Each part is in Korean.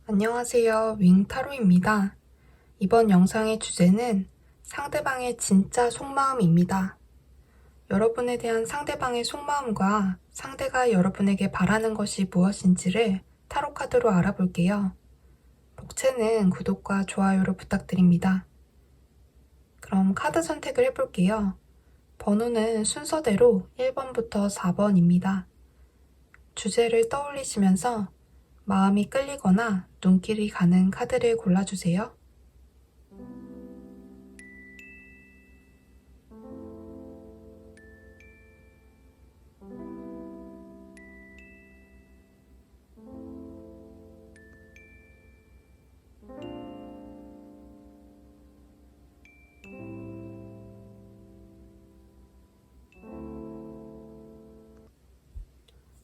안녕하세요. 윙타로입니다. 이번 영상의 주제는 상대방의 진짜 속마음입니다. 여러분에 대한 상대방의 속마음과 상대가 여러분에게 바라는 것이 무엇인지를 타로 카드로 알아볼게요. 복채는 구독과 좋아요를 부탁드립니다. 그럼 카드 선택을 해볼게요. 번호는 순서대로 1번부터 4번입니다. 주제를 떠올리시면서 마음이 끌리거나 눈길이 가는 카드를 골라주세요.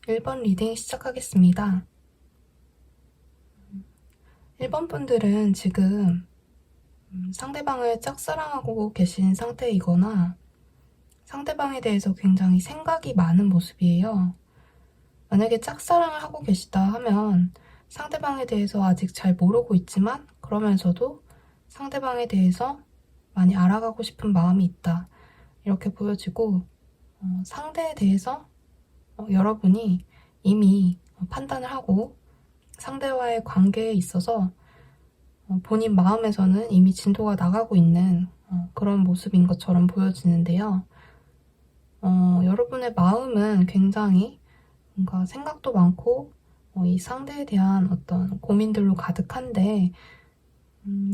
(1번) 리딩 시작하겠습니다. 1번 분들은 지금 상대방을 짝사랑하고 계신 상태이거나 상대방에 대해서 굉장히 생각이 많은 모습이에요. 만약에 짝사랑을 하고 계시다 하면 상대방에 대해서 아직 잘 모르고 있지만 그러면서도 상대방에 대해서 많이 알아가고 싶은 마음이 있다. 이렇게 보여지고 상대에 대해서 여러분이 이미 판단을 하고 상대와의 관계에 있어서 본인 마음에서는 이미 진도가 나가고 있는 그런 모습인 것처럼 보여지는데요. 여러분의 마음은 굉장히 뭔가 생각도 많고 이 상대에 대한 어떤 고민들로 가득한데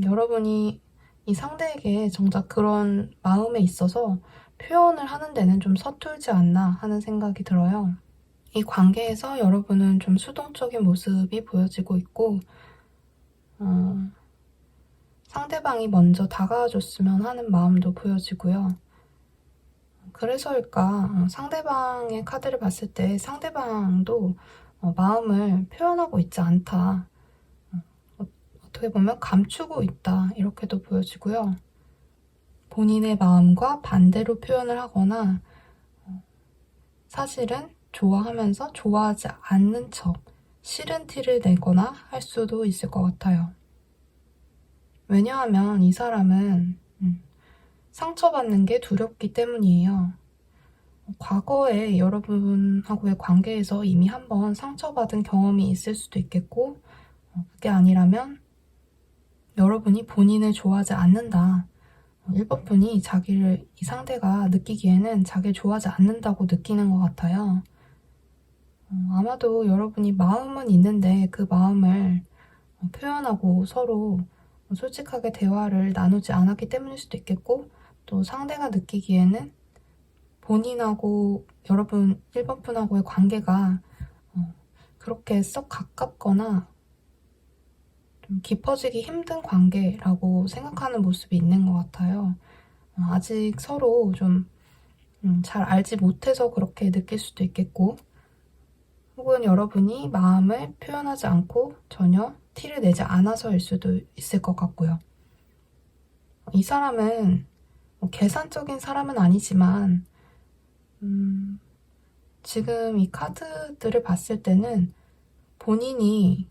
여러분이 이 상대에게 정작 그런 마음에 있어서 표현을 하는 데는 좀 서툴지 않나 하는 생각이 들어요. 이 관계에서 여러분은 좀 수동적인 모습이 보여지고 있고 상대방이 먼저 다가와줬으면 하는 마음도 보여지고요. 그래서일까 상대방의 카드를 봤을 때 상대방도 마음을 표현하고 있지 않다. 어떻게 보면 감추고 있다. 이렇게도 보여지고요. 본인의 마음과 반대로 표현을 하거나 사실은 좋아하면서 좋아하지 않는 척 싫은 티를 내거나 할 수도 있을 것 같아요. 왜냐하면 이 사람은 상처받는 게 두렵기 때문이에요. 과거에 여러분하고의 관계에서 이미 한번 상처받은 경험이 있을 수도 있겠고 그게 아니라면 여러분이 본인을 좋아하지 않는다. 1번 분이 자기를 이 상대가 느끼기에는 자기를 좋아하지 않는다고 느끼는 것 같아요. 아마도 여러분이 마음은 있는데 그 마음을 표현하고 서로 솔직하게 대화를 나누지 않았기 때문일 수도 있겠고 또 상대가 느끼기에는 본인하고 여러분 1번 분하고의 관계가 그렇게 썩 가깝거나 좀 깊어지기 힘든 관계라고 생각하는 모습이 있는 것 같아요. 아직 서로 좀 잘 알지 못해서 그렇게 느낄 수도 있겠고 혹은 여러분이 마음을 표현하지 않고 전혀 티를 내지 않아서일 수도 있을 것 같고요. 이 사람은 계산적인 사람은 아니지만 지금 이 카드들을 봤을 때는 본인이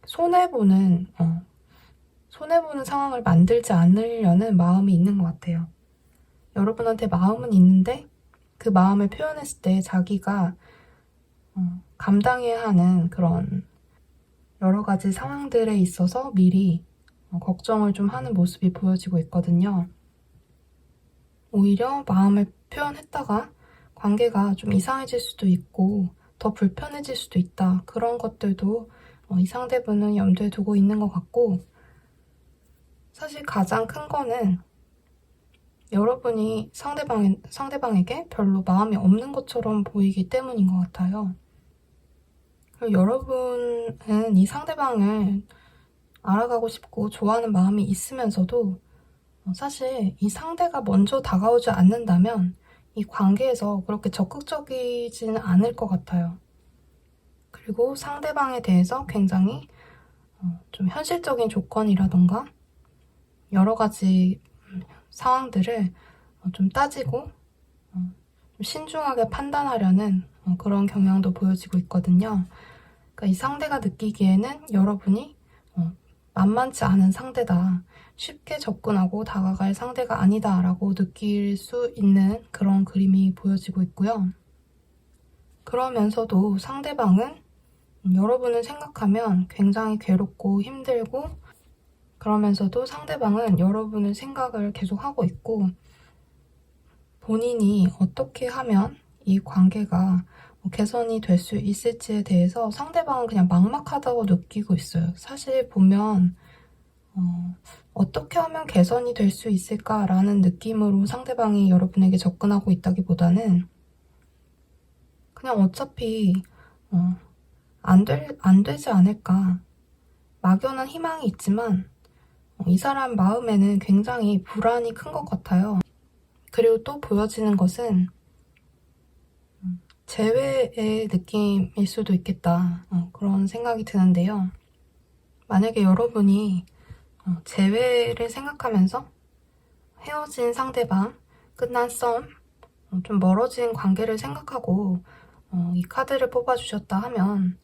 손해보는 상황을 만들지 않으려는 마음이 있는 것 같아요. 여러분한테 마음은 있는데 그 마음을 표현했을 때 자기가 감당해야 하는 그런 여러 가지 상황들에 있어서 미리 걱정을 좀 하는 모습이 보여지고 있거든요. 오히려 마음을 표현했다가 관계가 좀 이상해질 수도 있고 더 불편해질 수도 있다. 그런 것들도 이 상대분은 염두에 두고 있는 것 같고 사실 가장 큰 거는 여러분이 상대방에게 별로 마음이 없는 것처럼 보이기 때문인 것 같아요. 여러분은 이 상대방을 알아가고 싶고 좋아하는 마음이 있으면서도 사실 이 상대가 먼저 다가오지 않는다면 이 관계에서 그렇게 적극적이지는 않을 것 같아요. 그리고 상대방에 대해서 굉장히 좀 현실적인 조건이라던가 여러 가지 상황들을 좀 따지고 좀 신중하게 판단하려는 그런 경향도 보여지고 있거든요. 그러니까 이 상대가 느끼기에는 여러분이 만만치 않은 상대다. 쉽게 접근하고 다가갈 상대가 아니다 라고 느낄 수 있는 그런 그림이 보여지고 있고요. 그러면서도 상대방은 여러분을 생각하면 굉장히 괴롭고 힘들고, 그러면서도 상대방은 여러분의 생각을 계속 하고 있고, 본인이 어떻게 하면 이 관계가 개선이 될 수 있을지에 대해서 상대방은 그냥 막막하다고 느끼고 있어요. 사실 보면 어떻게 하면 개선이 될 수 있을까라는 느낌으로 상대방이 여러분에게 접근하고 있다기보다는 그냥 어차피 안 되지 않을까. 막연한 희망이 있지만 이 사람 마음에는 굉장히 불안이 큰 것 같아요. 그리고 또 보여지는 것은 재회의 느낌일 수도 있겠다. 그런 생각이 드는데요. 만약에 여러분이 재회를 생각하면서 헤어진 상대방, 끝난 썸, 좀 멀어진 관계를 생각하고 이 카드를 뽑아주셨다 하면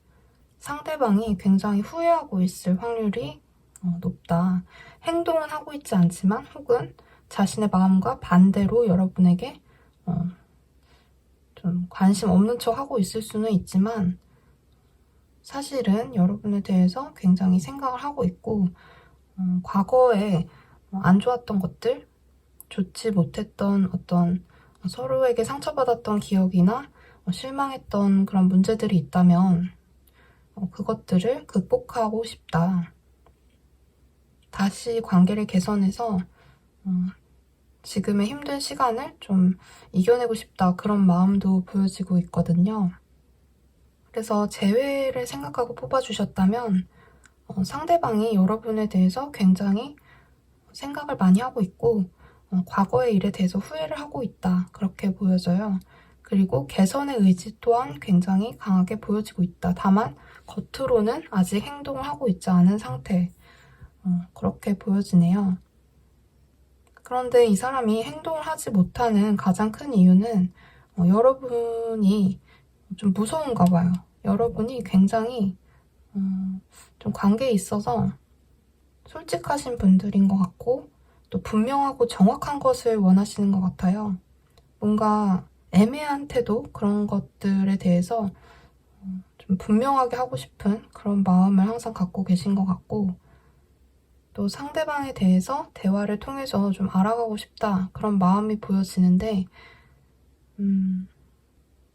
상대방이 굉장히 후회하고 있을 확률이 높다. 행동은 하고 있지 않지만 혹은 자신의 마음과 반대로 여러분에게 좀 관심 없는 척 하고 있을 수는 있지만 사실은 여러분에 대해서 굉장히 생각을 하고 있고 과거에 안 좋았던 것들, 좋지 못했던 어떤 서로에게 상처받았던 기억이나 실망했던 그런 문제들이 있다면 그것들을 극복하고 싶다. 다시 관계를 개선해서 지금의 힘든 시간을 좀 이겨내고 싶다. 그런 마음도 보여지고 있거든요. 그래서 재회를 생각하고 뽑아주셨다면 상대방이 여러분에 대해서 굉장히 생각을 많이 하고 있고 과거의 일에 대해서 후회를 하고 있다. 그렇게 보여져요. 그리고 개선의 의지 또한 굉장히 강하게 보여지고 있다. 다만 겉으로는 아직 행동을 하고 있지 않은 상태. 그렇게 보여지네요. 그런데 이 사람이 행동을 하지 못하는 가장 큰 이유는 여러분이 좀 무서운가 봐요. 여러분이 굉장히 좀 관계에 있어서 솔직하신 분들인 것 같고 또 분명하고 정확한 것을 원하시는 것 같아요. 뭔가 애매한 태도 그런 것들에 대해서 좀 분명하게 하고 싶은 그런 마음을 항상 갖고 계신 것 같고 또 상대방에 대해서 대화를 통해서 좀 알아가고 싶다 그런 마음이 보여지는데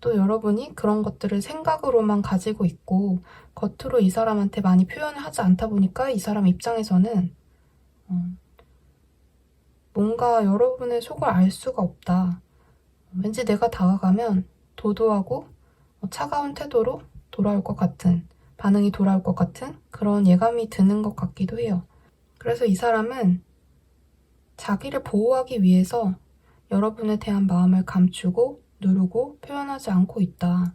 또 여러분이 그런 것들을 생각으로만 가지고 있고 겉으로 이 사람한테 많이 표현을 하지 않다 보니까 이 사람 입장에서는 뭔가 여러분의 속을 알 수가 없다. 왠지 내가 다가가면 도도하고 차가운 태도로 돌아올 것 같은, 반응이 돌아올 것 같은 그런 예감이 드는 것 같기도 해요. 그래서 이 사람은 자기를 보호하기 위해서 여러분에 대한 마음을 감추고 누르고 표현하지 않고 있다.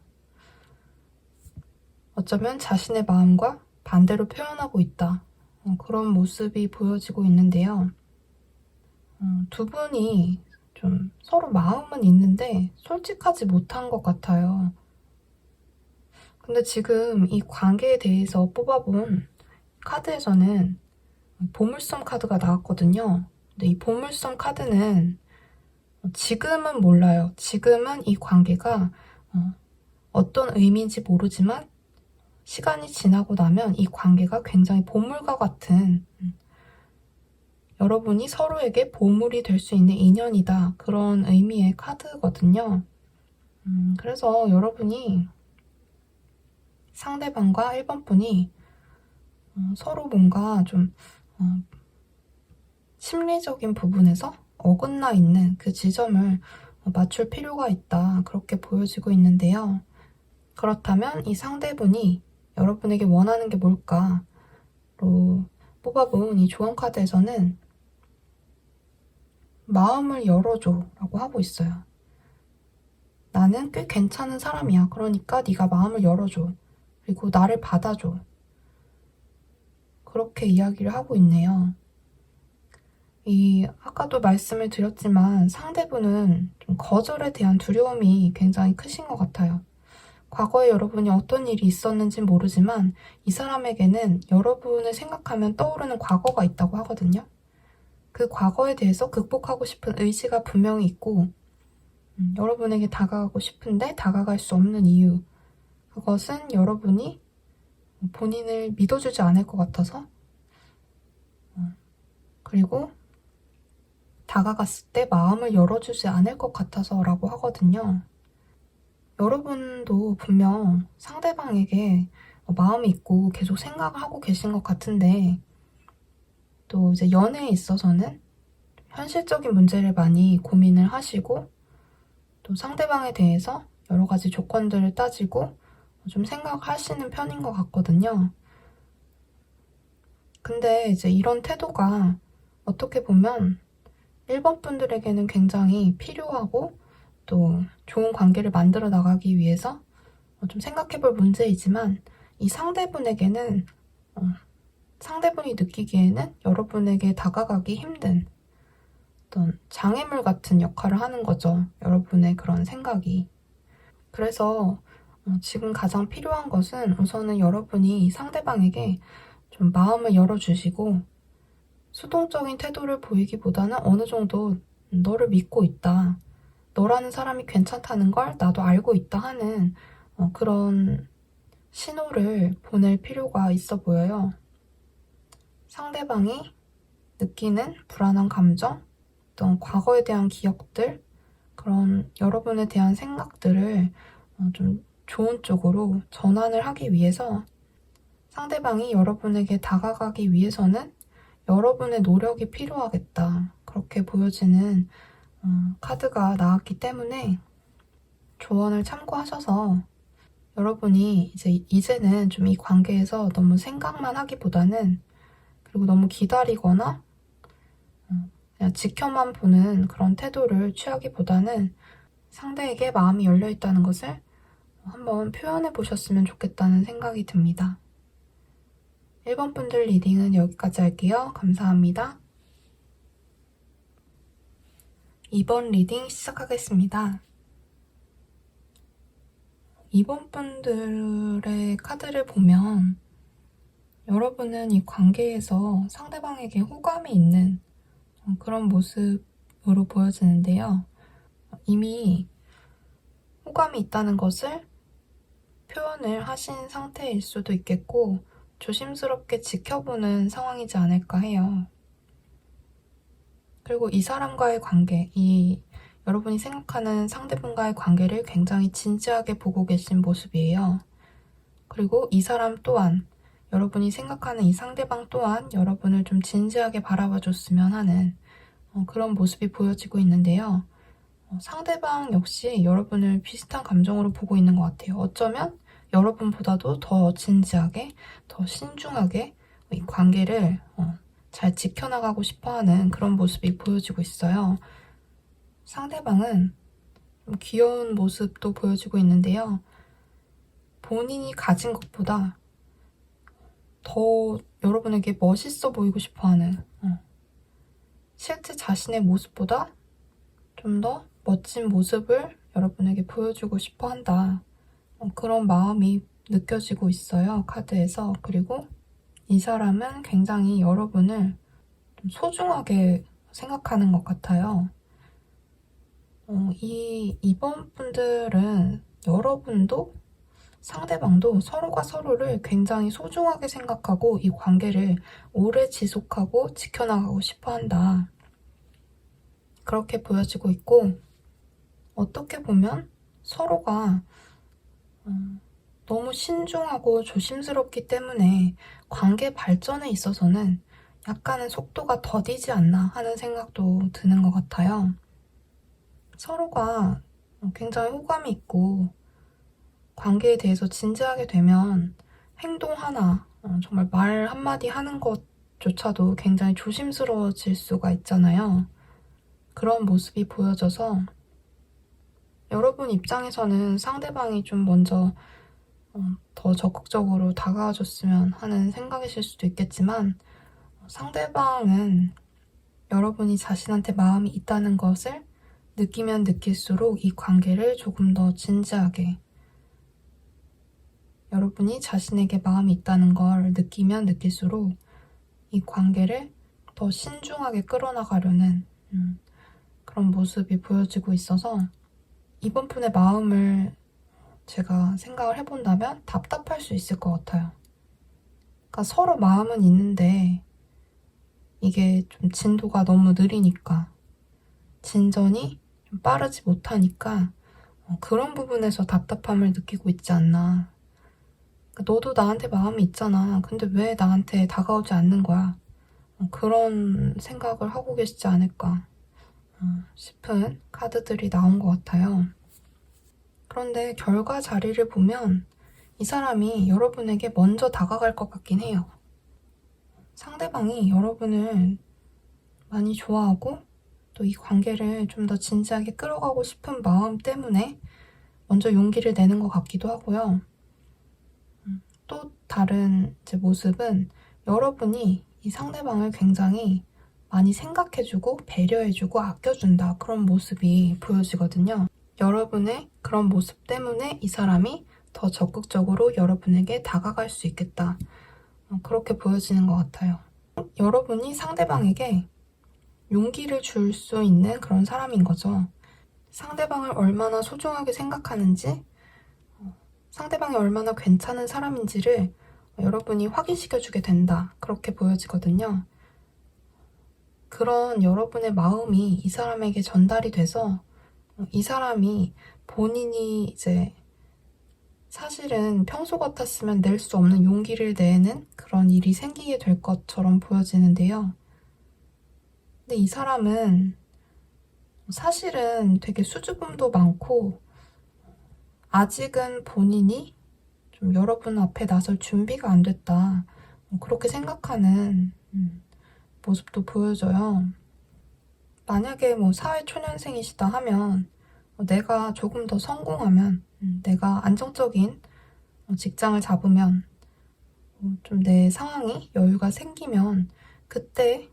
어쩌면 자신의 마음과 반대로 표현하고 있다. 그런 모습이 보여지고 있는데요. 두 분이 좀 서로 마음은 있는데 솔직하지 못한 것 같아요. 근데 지금 이 관계에 대해서 뽑아본 카드에서는 보물섬 카드가 나왔거든요. 근데 이 보물섬 카드는 지금은 몰라요. 지금은 이 관계가 어떤 의미인지 모르지만 시간이 지나고 나면 이 관계가 굉장히 보물과 같은 여러분이 서로에게 보물이 될 수 있는 인연이다. 그런 의미의 카드거든요. 그래서 여러분이 상대방과 1번 분이 서로 뭔가 좀 심리적인 부분에서 어긋나 있는 그 지점을 맞출 필요가 있다. 그렇게 보여지고 있는데요. 그렇다면 이 상대분이 여러분에게 원하는 게 뭘까로 뽑아본 이 조언 카드에서는 마음을 열어줘 라고 하고 있어요. 나는 꽤 괜찮은 사람이야. 그러니까 네가 마음을 열어줘. 그리고 나를 받아줘. 그렇게 이야기를 하고 있네요. 아까도 말씀을 드렸지만 상대분은 좀 거절에 대한 두려움이 굉장히 크신 것 같아요. 과거에 여러분이 어떤 일이 있었는지는 모르지만 이 사람에게는 여러분을 생각하면 떠오르는 과거가 있다고 하거든요. 그 과거에 대해서 극복하고 싶은 의지가 분명히 있고 여러분에게 다가가고 싶은데 다가갈 수 없는 이유, 그것은 여러분이 본인을 믿어주지 않을 것 같아서, 그리고 다가갔을 때 마음을 열어주지 않을 것 같아서라고 하거든요. 여러분도 분명 상대방에게 마음이 있고 계속 생각을 하고 계신 것 같은데, 또 이제 연애에 있어서는 현실적인 문제를 많이 고민을 하시고 또 상대방에 대해서 여러 가지 조건들을 따지고 좀 생각하시는 편인 것 같거든요. 근데 이제 이런 태도가 어떻게 보면 1번 분들에게는 굉장히 필요하고 또 좋은 관계를 만들어 나가기 위해서 좀 생각해 볼 문제이지만, 이 상대분에게는 상대분이 느끼기에는 여러분에게 다가가기 힘든 어떤 장애물 같은 역할을 하는 거죠. 여러분의 그런 생각이. 그래서 지금 가장 필요한 것은 우선은 여러분이 상대방에게 좀 마음을 열어주시고 수동적인 태도를 보이기보다는 어느 정도 너를 믿고 있다, 너라는 사람이 괜찮다는 걸 나도 알고 있다 하는 그런 신호를 보낼 필요가 있어 보여요. 상대방이 느끼는 불안한 감정, 어떤 과거에 대한 기억들, 그런 여러분에 대한 생각들을 좀 좋은 쪽으로 전환을 하기 위해서 상대방이 여러분에게 다가가기 위해서는 여러분의 노력이 필요하겠다, 그렇게 보여지는 카드가 나왔기 때문에 조언을 참고하셔서 여러분이 이제는 좀 이 관계에서 너무 생각만 하기보다는, 그리고 너무 기다리거나 그냥 지켜만 보는 그런 태도를 취하기보다는 상대에게 마음이 열려 있다는 것을 한번 표현해 보셨으면 좋겠다는 생각이 듭니다. 1번 분들 리딩은 여기까지 할게요. 감사합니다. 2번 리딩 시작하겠습니다. 2번 분들의 카드를 보면 여러분은 이 관계에서 상대방에게 호감이 있는 그런 모습으로 보여지는데요. 이미 호감이 있다는 것을 표현을 하신 상태일 수도 있겠고 조심스럽게 지켜보는 상황이지 않을까 해요. 그리고 이 사람과의 관계, 여러분이 생각하는 상대분과의 관계를 굉장히 진지하게 보고 계신 모습이에요. 그리고 이 사람 또한, 여러분이 생각하는 이 상대방 또한 여러분을 좀 진지하게 바라봐 줬으면 하는 그런 모습이 보여지고 있는데요. 상대방 역시 여러분을 비슷한 감정으로 보고 있는 것 같아요. 어쩌면 여러분보다도 더 진지하게, 더 신중하게 이 관계를 잘 지켜나가고 싶어하는 그런 모습이 보여지고 있어요. 상대방은 좀 귀여운 모습도 보여지고 있는데요. 본인이 가진 것보다 더 여러분에게 멋있어 보이고 싶어하는, 실제 자신의 모습보다 좀 더 멋진 모습을 여러분에게 보여주고 싶어 한다, 그런 마음이 느껴지고 있어요, 카드에서. 그리고 이 사람은 굉장히 여러분을 좀 소중하게 생각하는 것 같아요. 이 2번 분들은 여러분도 상대방도 서로가 서로를 굉장히 소중하게 생각하고 이 관계를 오래 지속하고 지켜나가고 싶어 한다, 그렇게 보여지고 있고, 어떻게 보면 서로가 너무 신중하고 조심스럽기 때문에 관계 발전에 있어서는 약간은 속도가 더디지 않나 하는 생각도 드는 것 같아요. 서로가 굉장히 호감이 있고 관계에 대해서 진지하게 되면 행동 하나, 정말 말 한마디 하는 것조차도 굉장히 조심스러워질 수가 있잖아요. 그런 모습이 보여져서 여러분 입장에서는 상대방이 좀 먼저 더 적극적으로 다가와줬으면 하는 생각이실 수도 있겠지만, 상대방은 여러분이 자신한테 마음이 있다는 것을 느끼면 느낄수록 이 관계를 조금 더 진지하게, 여러분이 자신에게 마음이 있다는 걸 느끼면 느낄수록 이 관계를 더 신중하게 끌어나가려는 그런 모습이 보여지고 있어서 이번 분의 마음을 제가 생각을 해본다면 답답할 수 있을 것 같아요. 그러니까 서로 마음은 있는데 이게 좀 진도가 너무 느리니까, 진전이 좀 빠르지 못하니까 그런 부분에서 답답함을 느끼고 있지 않나. 그러니까 너도 나한테 마음이 있잖아. 근데 왜 나한테 다가오지 않는 거야? 그런 생각을 하고 계시지 않을까 싶은 카드들이 나온 것 같아요. 그런데 결과 자리를 보면 이 사람이 여러분에게 먼저 다가갈 것 같긴 해요. 상대방이 여러분을 많이 좋아하고 또 이 관계를 좀 더 진지하게 끌어가고 싶은 마음 때문에 먼저 용기를 내는 것 같기도 하고요. 또 다른 제 모습은 여러분이 이 상대방을 굉장히 많이 생각해주고 배려해주고 아껴준다, 그런 모습이 보여지거든요. 여러분의 그런 모습 때문에 이 사람이 더 적극적으로 여러분에게 다가갈 수 있겠다, 그렇게 보여지는 것 같아요. 여러분이 상대방에게 용기를 줄 수 있는 그런 사람인 거죠. 상대방을 얼마나 소중하게 생각하는지, 상대방이 얼마나 괜찮은 사람인지를 여러분이 확인시켜주게 된다, 그렇게 보여지거든요. 그런 여러분의 마음이 이 사람에게 전달이 돼서 이 사람이 본인이 이제 사실은 평소 같았으면 낼 수 없는 용기를 내는 그런 일이 생기게 될 것처럼 보여지는데요. 근데 이 사람은 사실은 되게 수줍음도 많고 아직은 본인이 좀 여러분 앞에 나설 준비가 안 됐다, 그렇게 생각하는 모습도 보여져요. 만약에 뭐 사회초년생이시다 하면 내가 조금 더 성공하면, 내가 안정적인 직장을 잡으면, 좀 내 상황이 여유가 생기면 그때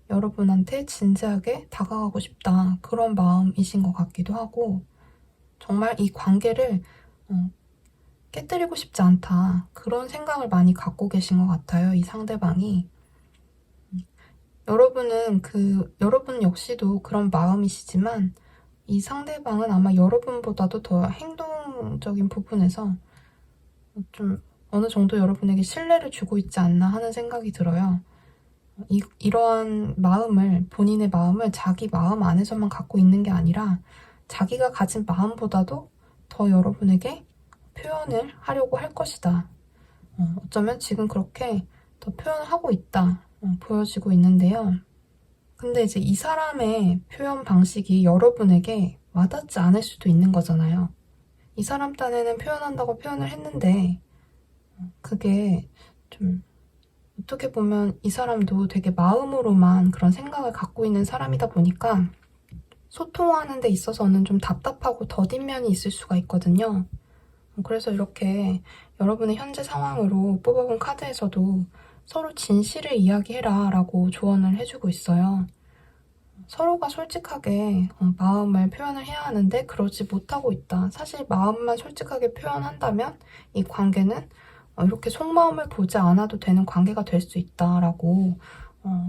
여러분한테 진지하게 다가가고 싶다, 그런 마음이신 것 같기도 하고, 정말 이 관계를 깨뜨리고 싶지 않다, 그런 생각을 많이 갖고 계신 것 같아요, 이 상대방이. 여러분 역시도 그런 마음이시지만 이 상대방은 아마 여러분보다도 더 행동적인 부분에서 좀 어느 정도 여러분에게 신뢰를 주고 있지 않나 하는 생각이 들어요. 이러한 마음을, 본인의 마음을 자기 마음 안에서만 갖고 있는 게 아니라 자기가 가진 마음보다도 더 여러분에게 표현을 하려고 할 것이다. 어쩌면 지금 그렇게 더 표현을 하고 있다, 보여지고 있는데요. 근데 이제 이 사람의 표현 방식이 여러분에게 와닿지 않을 수도 있는 거잖아요. 이 사람 딴에는 표현한다고 표현을 했는데 그게 좀 어떻게 보면 이 사람도 되게 마음으로만 그런 생각을 갖고 있는 사람이다 보니까 소통하는 데 있어서는 좀 답답하고 더딘 면이 있을 수가 있거든요. 그래서 이렇게 여러분의 현재 상황으로 뽑아본 카드에서도 서로 진실을 이야기해라 라고 조언을 해주고 있어요. 서로가 솔직하게 마음을 표현을 해야 하는데 그러지 못하고 있다. 사실 마음만 솔직하게 표현한다면 이 관계는 이렇게 속마음을 보지 않아도 되는 관계가 될 수 있다라고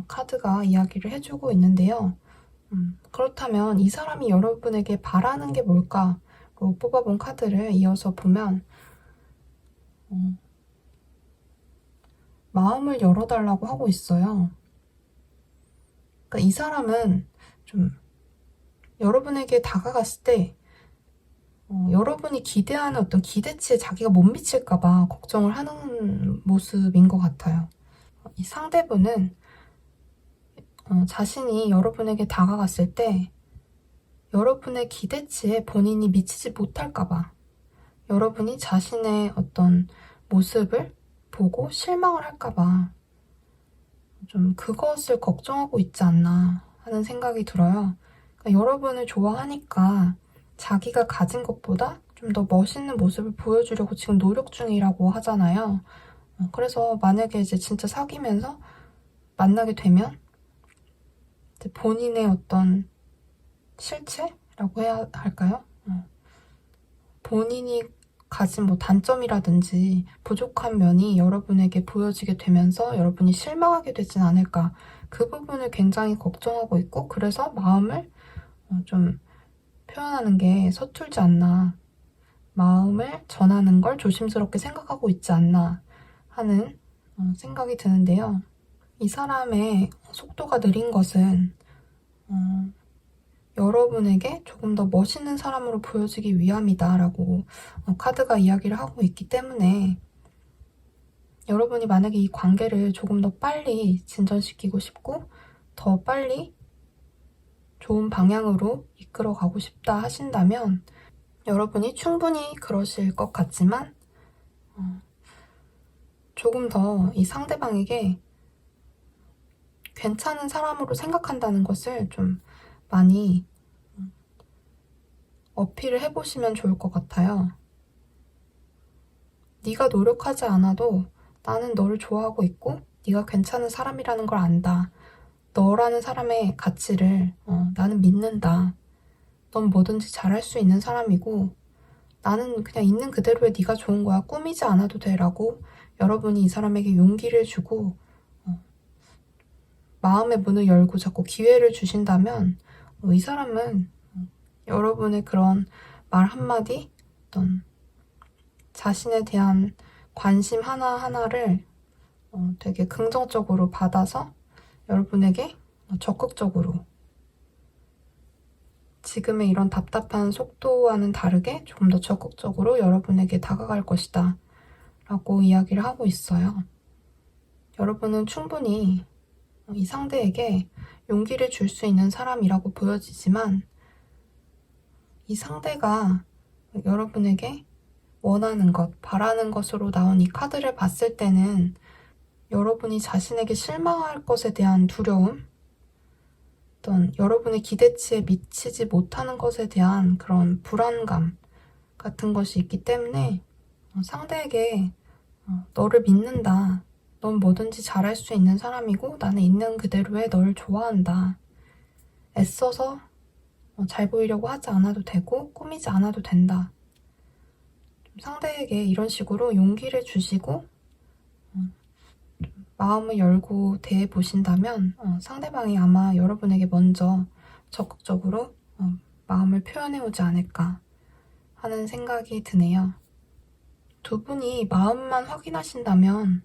카드가 이야기를 해주고 있는데요. 그렇다면 이 사람이 여러분에게 바라는 게 뭘까로 뽑아본 카드를 이어서 보면 마음을 열어달라고 하고 있어요. 그러니까 이 사람은 좀 여러분에게 다가갔을 때 여러분이 기대하는 어떤 기대치에 자기가 못 미칠까봐 걱정을 하는 모습인 것 같아요. 이 상대분은 자신이 여러분에게 다가갔을 때 여러분의 기대치에 본인이 미치지 못할까봐, 여러분이 자신의 어떤 모습을 보고 실망을 할까봐 좀 그것을 걱정하고 있지 않나 하는 생각이 들어요. 그러니까 여러분을 좋아하니까 자기가 가진 것보다 좀 더 멋있는 모습을 보여주려고 지금 노력 중이라고 하잖아요. 그래서 만약에 이제 진짜 사귀면서 만나게 되면 이제 본인의 어떤 실체라고 해야 할까요? 본인이 가진 뭐 단점이라든지 부족한 면이 여러분에게 보여지게 되면서 여러분이 실망하게 되진 않을까. 그 부분을 굉장히 걱정하고 있고, 그래서 마음을 좀 표현하는 게 서툴지 않나. 마음을 전하는 걸 조심스럽게 생각하고 있지 않나 하는 생각이 드는데요. 이 사람의 속도가 느린 것은 여러분에게 조금 더 멋있는 사람으로 보여지기 위함이다라고 카드가 이야기를 하고 있기 때문에, 여러분이 만약에 이 관계를 조금 더 빨리 진전시키고 싶고 더 빨리 좋은 방향으로 이끌어 가고 싶다 하신다면 여러분이 충분히 그러실 것 같지만 조금 더 이 상대방에게 괜찮은 사람으로 생각한다는 것을 좀 많이 어필을 해보시면 좋을 것 같아요. 네가 노력하지 않아도 나는 너를 좋아하고 있고 네가 괜찮은 사람이라는 걸 안다. 너라는 사람의 가치를 나는 믿는다. 넌 뭐든지 잘할 수 있는 사람이고 나는 그냥 있는 그대로의 네가 좋은 거야. 꾸미지 않아도 돼라고 여러분이 이 사람에게 용기를 주고 마음의 문을 열고 자꾸 기회를 주신다면 이 사람은 여러분의 그런 말 한마디, 어떤 자신에 대한 관심 하나하나를 되게 긍정적으로 받아서 여러분에게 적극적으로 지금의 이런 답답한 속도와는 다르게 조금 더 적극적으로 여러분에게 다가갈 것이다 라고 이야기를 하고 있어요. 여러분은 충분히 이 상대에게 용기를 줄 수 있는 사람이라고 보여지지만 이 상대가 여러분에게 원하는 것, 바라는 것으로 나온 이 카드를 봤을 때는 여러분이 자신에게 실망할 것에 대한 두려움, 어떤 여러분의 기대치에 미치지 못하는 것에 대한 그런 불안감 같은 것이 있기 때문에 상대에게 너를 믿는다. 넌 뭐든지 잘할 수 있는 사람이고 나는 있는 그대로의 널 좋아한다. 애써서 잘 보이려고 하지 않아도 되고 꾸미지 않아도 된다. 상대에게 이런 식으로 용기를 주시고 마음을 열고 대해보신다면 상대방이 아마 여러분에게 먼저 적극적으로 마음을 표현해오지 않을까 하는 생각이 드네요. 두 분이 마음만 확인하신다면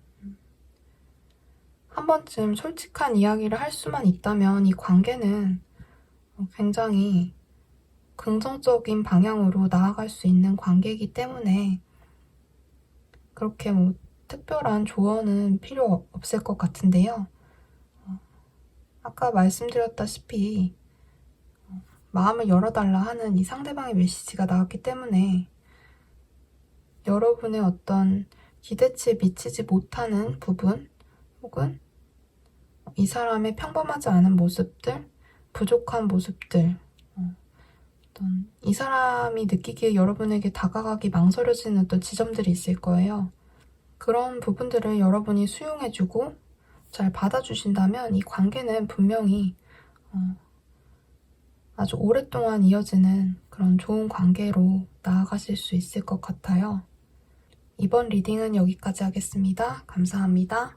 한 번쯤 솔직한 이야기를 할 수만 있다면 이 관계는 굉장히 긍정적인 방향으로 나아갈 수 있는 관계이기 때문에 그렇게 뭐 특별한 조언은 필요 없을 것 같은데요. 아까 말씀드렸다시피 마음을 열어달라 하는 이 상대방의 메시지가 나왔기 때문에 여러분의 어떤 기대치에 미치지 못하는 부분 혹은 이 사람의 평범하지 않은 모습들, 부족한 모습들, 어떤 이 사람이 느끼기에 여러분에게 다가가기 망설여지는 어떤 지점들이 있을 거예요. 그런 부분들을 여러분이 수용해주고 잘 받아주신다면 이 관계는 분명히 아주 오랫동안 이어지는 그런 좋은 관계로 나아가실 수 있을 것 같아요. 이번 리딩은 여기까지 하겠습니다. 감사합니다.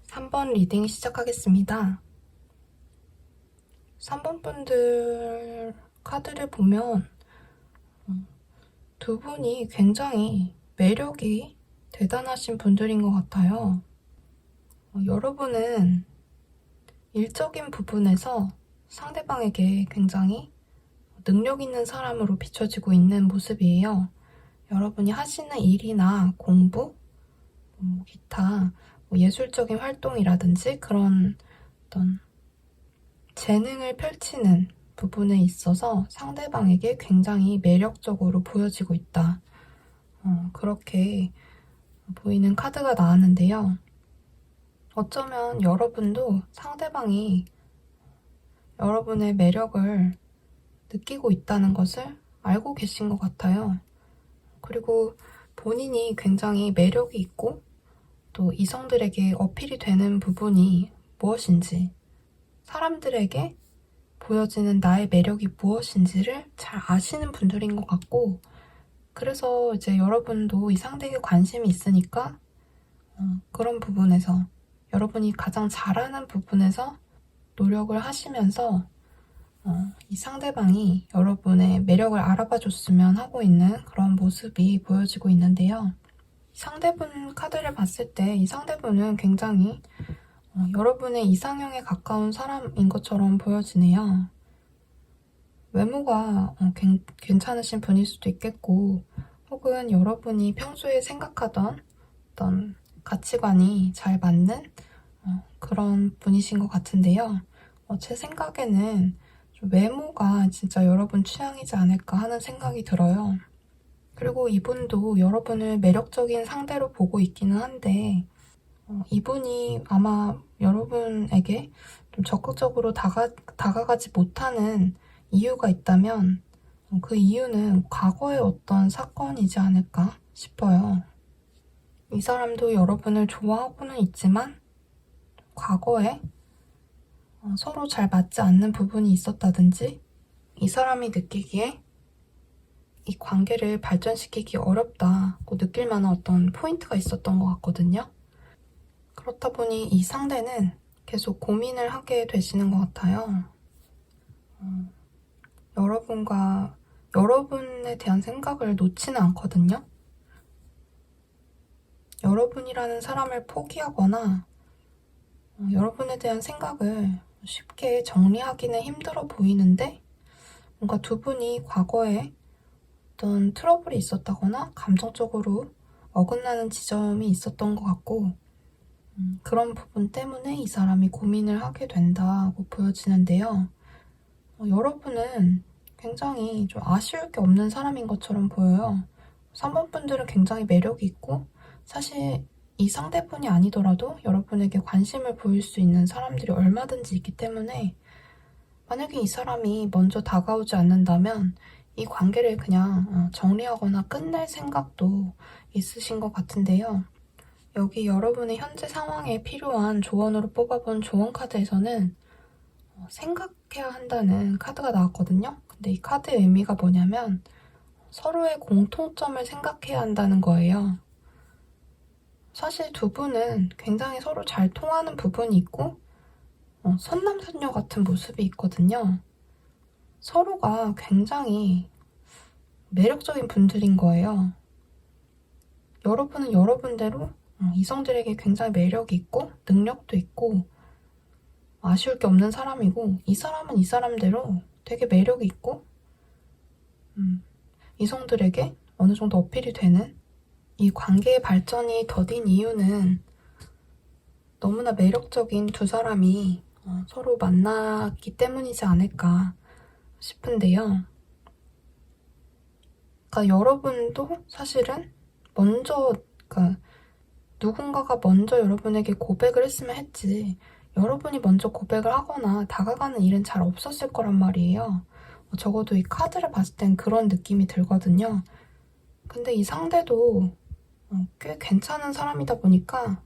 3번 리딩 시작하겠습니다. 3번 분들 카드를 보면 두 분이 굉장히 매력이 대단하신 분들인 것 같아요. 여러분은 일적인 부분에서 상대방에게 굉장히 능력 있는 사람으로 비춰지고 있는 모습이에요. 여러분이 하시는 일이나 공부, 기타 예술적인 활동이라든지 그런 어떤 재능을 펼치는 부분에 있어서 상대방에게 굉장히 매력적으로 보여지고 있다. 그렇게 보이는 카드가 나왔는데요. 어쩌면 여러분도 상대방이 여러분의 매력을 느끼고 있다는 것을 알고 계신 것 같아요. 그리고 본인이 굉장히 매력이 있고 또 이성들에게 어필이 되는 부분이 무엇인지, 사람들에게 보여지는 나의 매력이 무엇인지를 잘 아시는 분들인 것 같고, 그래서 이제 여러분도 이 상대에게 관심이 있으니까 그런 부분에서 여러분이 가장 잘하는 부분에서 노력을 하시면서 이 상대방이 여러분의 매력을 알아봐 줬으면 하고 있는 그런 모습이 보여지고 있는데요. 상대분 카드를 봤을 때 이 상대분은 굉장히 여러분의 이상형에 가까운 사람인 것처럼 보여지네요. 외모가 괜찮으신 분일 수도 있겠고, 혹은 여러분이 평소에 생각하던 어떤 가치관이 잘 맞는 그런 분이신 것 같은데요. 제 생각에는 좀 외모가 진짜 여러분 취향이지 않을까 하는 생각이 들어요. 그리고 이분도 여러분을 매력적인 상대로 보고 있기는 한데, 이분이 아마 여러분에게 좀 적극적으로 다가가지 못하는 이유가 있다면 그 이유는 과거의 어떤 사건이지 않을까 싶어요. 이 사람도 여러분을 좋아하고는 있지만 과거에 서로 잘 맞지 않는 부분이 있었다든지 이 사람이 느끼기에 이 관계를 발전시키기 어렵다고 느낄 만한 어떤 포인트가 있었던 것 같거든요. 그렇다 보니 이 상대는 계속 고민을 하게 되시는 것 같아요. 여러분에 대한 생각을 놓지는 않거든요. 여러분이라는 사람을 포기하거나 여러분에 대한 생각을 쉽게 정리하기는 힘들어 보이는데 뭔가 두 분이 과거에 어떤 트러블이 있었다거나 감정적으로 어긋나는 지점이 있었던 것 같고 그런 부분 때문에 이 사람이 고민을 하게 된다고 보여지는데요. 여러분은 굉장히 좀 아쉬울 게 없는 사람인 것처럼 보여요. 3번 분들은 굉장히 매력이 있고 사실 이 상대분이 아니더라도 여러분에게 관심을 보일 수 있는 사람들이 얼마든지 있기 때문에 만약에 이 사람이 먼저 다가오지 않는다면 이 관계를 그냥 정리하거나 끝낼 생각도 있으신 것 같은데요. 여기 여러분의 현재 상황에 필요한 조언으로 뽑아본 조언 카드에서는 생각해야 한다는 카드가 나왔거든요. 근데 이 카드의 의미가 뭐냐면 서로의 공통점을 생각해야 한다는 거예요. 사실 두 분은 굉장히 서로 잘 통하는 부분이 있고 선남선녀 같은 모습이 있거든요. 서로가 굉장히 매력적인 분들인 거예요. 여러분은 여러분대로 이성들에게 굉장히 매력이 있고 능력도 있고 아쉬울 게 없는 사람이고 이 사람은 이 사람대로 되게 매력이 있고 이성들에게 어느 정도 어필이 되는 이 관계의 발전이 더딘 이유는 너무나 매력적인 두 사람이 서로 만났기 때문이지 않을까 싶은데요. 그러니까 여러분도 사실은 그러니까 누군가가 먼저 여러분에게 고백을 했으면 했지 여러분이 먼저 고백을 하거나 다가가는 일은 잘 없었을 거란 말이에요. 적어도 이 카드를 봤을 땐 그런 느낌이 들거든요. 근데 이 상대도 꽤 괜찮은 사람이다 보니까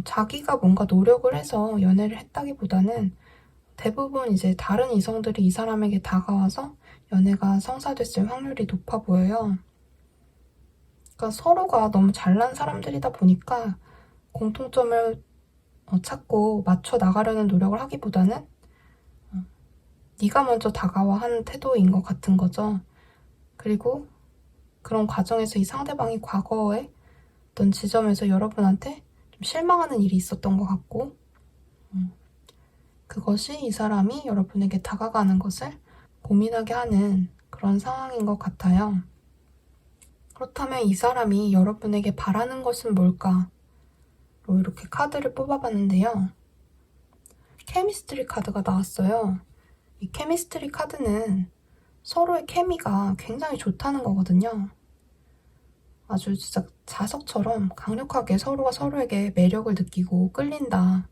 자기가 뭔가 노력을 해서 연애를 했다기보다는 대부분 이제 다른 이성들이 이 사람에게 다가와서 연애가 성사됐을 확률이 높아 보여요. 그러니까 서로가 너무 잘난 사람들이다 보니까 공통점을 찾고 맞춰 나가려는 노력을 하기보다는 네가 먼저 다가와 하는 태도인 것 같은 거죠. 그리고 그런 과정에서 이 상대방이 과거에 어떤 지점에서 여러분한테 좀 실망하는 일이 있었던 것 같고 그것이 이 사람이 여러분에게 다가가는 것을 고민하게 하는 그런 상황인 것 같아요. 그렇다면 이 사람이 여러분에게 바라는 것은 뭘까? 이렇게 카드를 뽑아봤는데요. 케미스트리 카드가 나왔어요. 이 케미스트리 카드는 서로의 케미가 굉장히 좋다는 거거든요. 아주 진짜 자석처럼 강력하게 서로가 서로에게 매력을 느끼고 끌린다.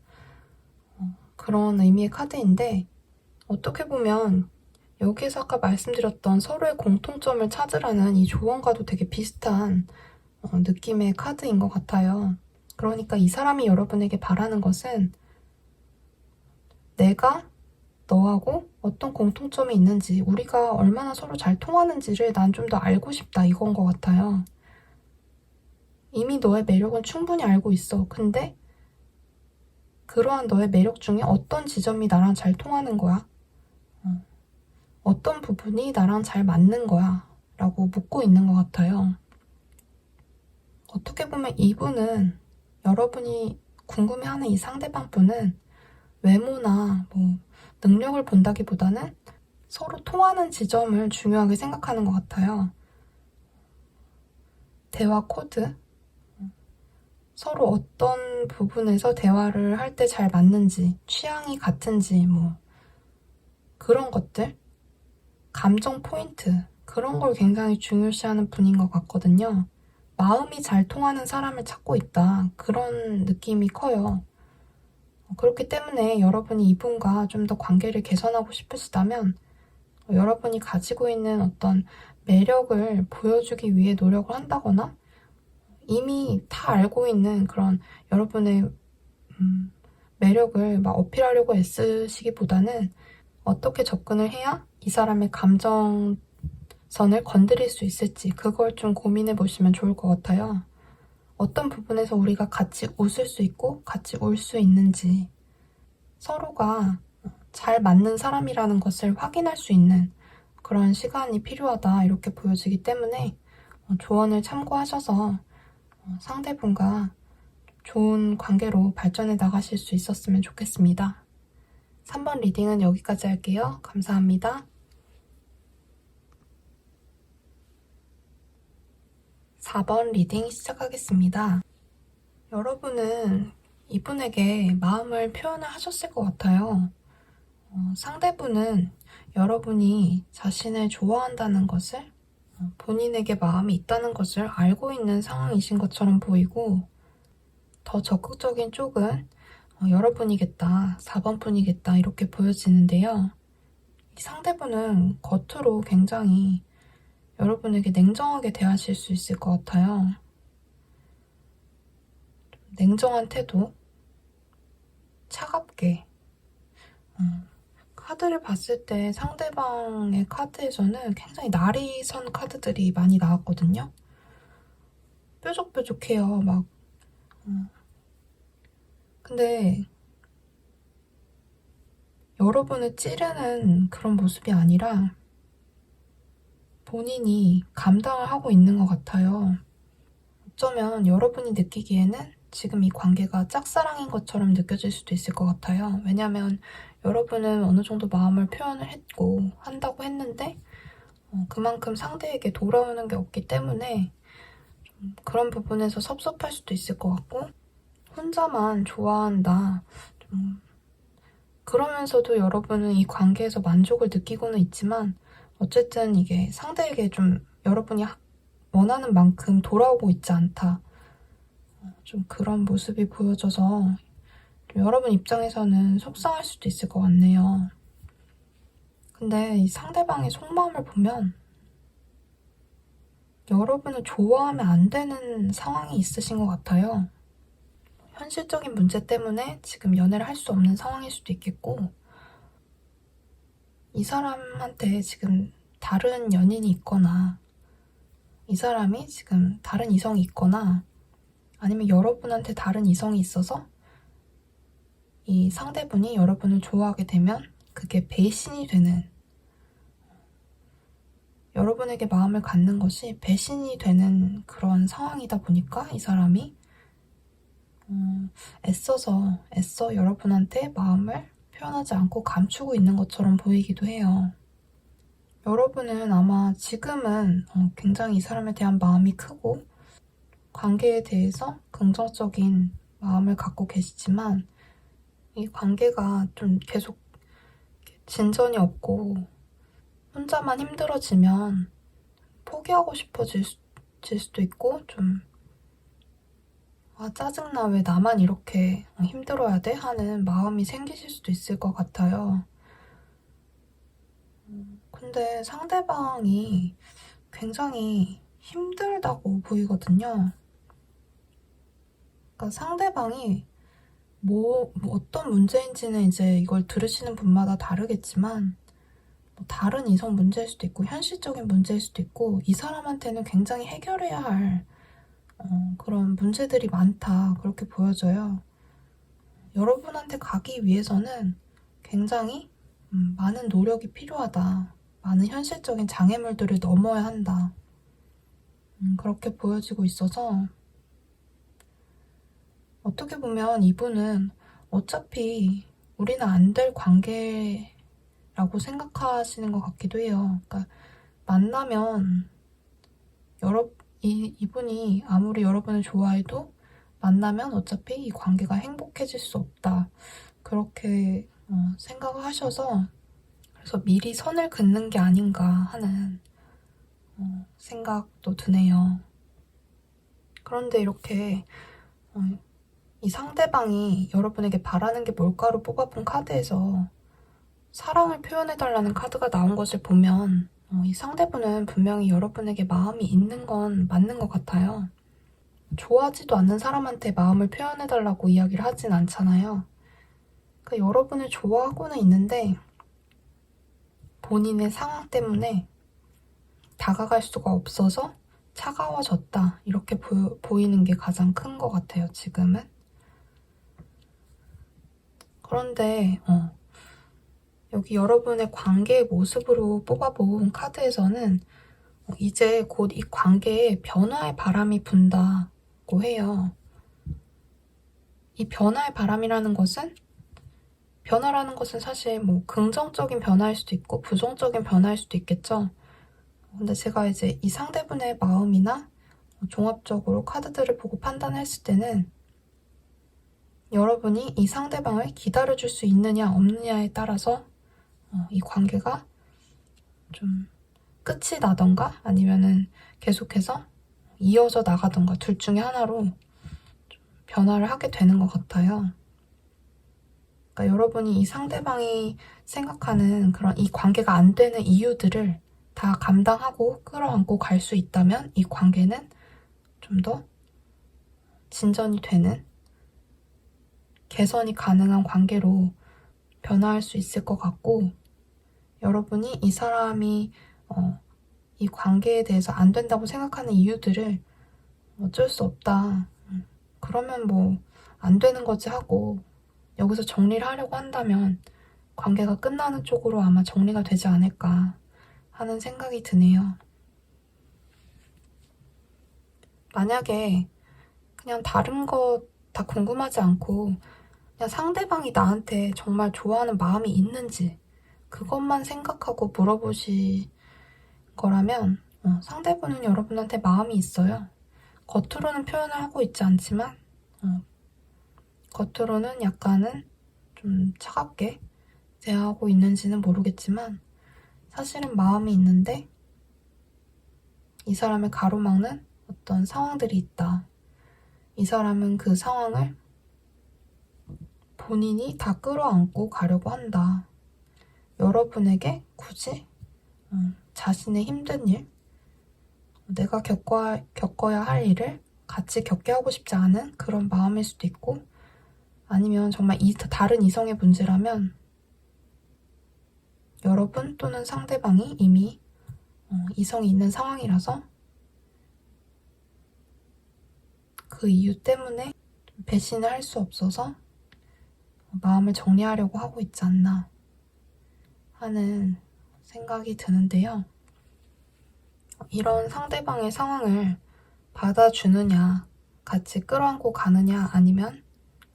그런 의미의 카드인데 어떻게 보면 여기에서 아까 말씀드렸던 서로의 공통점을 찾으라는 이 조언과도 되게 비슷한 느낌의 카드인 것 같아요. 그러니까 이 사람이 여러분에게 바라는 것은 내가 너하고 어떤 공통점이 있는지, 우리가 얼마나 서로 잘 통하는지를 난 좀 더 알고 싶다, 이건 것 같아요. 이미 너의 매력은 충분히 알고 있어. 근데 그러한 너의 매력 중에 어떤 지점이 나랑 잘 통하는 거야? 어떤 부분이 나랑 잘 맞는 거야? 라고 묻고 있는 것 같아요. 어떻게 보면 이분은, 여러분이 궁금해하는 이 상대방 분은 외모나 뭐 능력을 본다기보다는 서로 통하는 지점을 중요하게 생각하는 것 같아요. 대화 코드, 서로 어떤 부분에서 대화를 할 때 잘 맞는지, 취향이 같은지, 뭐 그런 것들, 감정 포인트, 그런 걸 굉장히 중요시하는 분인 것 같거든요. 마음이 잘 통하는 사람을 찾고 있다, 그런 느낌이 커요. 그렇기 때문에 여러분이 이분과 좀 더 관계를 개선하고 싶으시다면 여러분이 가지고 있는 어떤 매력을 보여주기 위해 노력을 한다거나, 이미 다 알고 있는 그런 여러분의 매력을 막 어필하려고 애쓰시기보다는 어떻게 접근을 해야 이 사람의 감정선을 건드릴 수 있을지, 그걸 좀 고민해 보시면 좋을 것 같아요. 어떤 부분에서 우리가 같이 웃을 수 있고 같이 울 수 있는지, 서로가 잘 맞는 사람이라는 것을 확인할 수 있는 그런 시간이 필요하다, 이렇게 보여지기 때문에 조언을 참고하셔서 상대분과 좋은 관계로 발전해 나가실 수 있었으면 좋겠습니다. 3번 리딩은 여기까지 할게요. 감사합니다. 4번 리딩 시작하겠습니다. 여러분은 이분에게 마음을 표현을 하셨을 것 같아요. 상대분은 여러분이 자신을 좋아한다는 것을, 본인에게 마음이 있다는 것을 알고 있는 상황이신 것처럼 보이고, 더 적극적인 쪽은 여러분이겠다, 4번 분이겠다, 이렇게 보여지는데요. 이 상대분은 겉으로 굉장히 여러분에게 냉정하게 대하실 수 있을 것 같아요. 냉정한 태도, 차갑게. 카드를 봤을 때 상대방의 카드에서는 굉장히 날이 선 카드들이 많이 나왔거든요. 뾰족뾰족해요, 막. 근데 여러분을 찌르는 그런 모습이 아니라 본인이 감당을 하고 있는 것 같아요. 어쩌면 여러분이 느끼기에는 지금 이 관계가 짝사랑인 것처럼 느껴질 수도 있을 것 같아요. 왜냐면 여러분은 어느 정도 마음을 표현을 했고 한다고 했는데 그만큼 상대에게 돌아오는 게 없기 때문에 그런 부분에서 섭섭할 수도 있을 것 같고, 혼자만 좋아한다, 좀 그러면서도 여러분은 이 관계에서 만족을 느끼고는 있지만 어쨌든 이게 상대에게 좀 여러분이 원하는 만큼 돌아오고 있지 않다, 좀 그런 모습이 보여져서 좀 여러분 입장에서는 속상할 수도 있을 것 같네요. 근데 이 상대방의 속마음을 보면 여러분을 좋아하면 안 되는 상황이 있으신 것 같아요. 현실적인 문제 때문에 지금 연애를 할 수 없는 상황일 수도 있겠고, 이 사람한테 지금 다른 연인이 있거나, 이 사람이 지금 다른 이성이 있거나, 아니면 여러분한테 다른 이성이 있어서 이 상대분이 여러분을 좋아하게 되면 그게 배신이 되는, 여러분에게 마음을 갖는 것이 배신이 되는 그런 상황이다 보니까 이 사람이 애써 여러분한테 마음을 표현하지 않고 감추고 있는 것처럼 보이기도 해요. 여러분은 아마 지금은 굉장히 이 사람에 대한 마음이 크고 관계에 대해서 긍정적인 마음을 갖고 계시지만, 이 관계가 좀 계속 진전이 없고 혼자만 힘들어지면 포기하고 싶어질 수도 있고, 좀 짜증나, 왜 나만 이렇게 힘들어야 돼? 하는 마음이 생기실 수도 있을 것 같아요. 근데 상대방이 굉장히 힘들다고 보이거든요. 그러니까 상대방이 뭐 어떤 문제인지는 이제 이걸 들으시는 분마다 다르겠지만, 뭐 다른 이성 문제일 수도 있고, 현실적인 문제일 수도 있고, 이 사람한테는 굉장히 해결해야 할 그런 문제들이 많다. 그렇게 보여져요. 여러분한테 가기 위해서는 굉장히 많은 노력이 필요하다. 많은 현실적인 장애물들을 넘어야 한다. 그렇게 보여지고 있어서 어떻게 보면 이분은 어차피 우리는 안 될 관계라고 생각하시는 것 같기도 해요. 그러니까 만나면 이분이 아무리 여러분을 좋아해도 만나면 어차피 이 관계가 행복해질 수 없다. 그렇게 생각을 하셔서 그래서 미리 선을 긋는 게 아닌가 하는 생각도 드네요. 그런데 이렇게 이 상대방이 여러분에게 바라는 게 뭘까로 뽑아본 카드에서 사랑을 표현해달라는 카드가 나온 것을 보면 이 상대분은 분명히 여러분에게 마음이 있는 건 맞는 것 같아요. 좋아하지도 않는 사람한테 마음을 표현해달라고 이야기를 하진 않잖아요. 그러니까 여러분을 좋아하고는 있는데 본인의 상황 때문에 다가갈 수가 없어서 차가워졌다. 이렇게 보이는 게 가장 큰 것 같아요, 지금은. 그런데 여기 여러분의 관계의 모습으로 뽑아본 카드에서는 이제 곧 이 관계에 변화의 바람이 분다고 해요. 이 변화의 바람이라는 것은 변화라는 것은 사실 뭐 긍정적인 변화일 수도 있고 부정적인 변화일 수도 있겠죠. 근데 제가 이제 이 상대분의 마음이나 종합적으로 카드들을 보고 판단했을 때는 여러분이 이 상대방을 기다려줄 수 있느냐 없느냐에 따라서 이 관계가 좀 끝이 나던가 아니면은 계속해서 이어져 나가던가 둘 중에 하나로 좀 변화를 하게 되는 것 같아요. 그러니까 여러분이 이 상대방이 생각하는 그런 이 관계가 안 되는 이유들을 다 감당하고 끌어안고 갈 수 있다면 이 관계는 좀 더 진전이 되는 개선이 가능한 관계로 변화할 수 있을 것 같고 여러분이 이 사람이 이 관계에 대해서 안 된다고 생각하는 이유들을 어쩔 수 없다. 그러면 뭐 안 되는 거지 하고 여기서 정리를 하려고 한다면 관계가 끝나는 쪽으로 아마 정리가 되지 않을까 하는 생각이 드네요. 만약에 그냥 다른 거 다 궁금하지 않고 그냥 상대방이 나한테 정말 좋아하는 마음이 있는지 그것만 생각하고 물어보실 거라면 상대분은 여러분한테 마음이 있어요. 겉으로는 표현을 하고 있지 않지만 겉으로는 약간은 좀 차갑게 대하고 있는지는 모르겠지만 사실은 마음이 있는데 이 사람을 가로막는 어떤 상황들이 있다. 이 사람은 그 상황을 본인이 다 끌어안고 가려고 한다. 여러분에게 굳이 자신의 힘든 일, 내가 겪어야 할 일을 같이 겪게 하고 싶지 않은 그런 마음일 수도 있고 아니면 정말 다른 이성의 문제라면 여러분 또는 상대방이 이미 이성이 있는 상황이라서 그 이유 때문에 배신을 할 수 없어서 마음을 정리하려고 하고 있지 않나 하는 생각이 드는데요. 이런 상대방의 상황을 받아주느냐, 같이 끌어안고 가느냐 아니면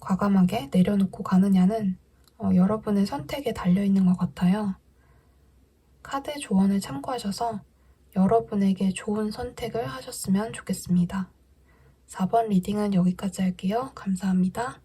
과감하게 내려놓고 가느냐는 여러분의 선택에 달려있는 것 같아요. 카드 조언을 참고하셔서 여러분에게 좋은 선택을 하셨으면 좋겠습니다. 4번 리딩은 여기까지 할게요. 감사합니다.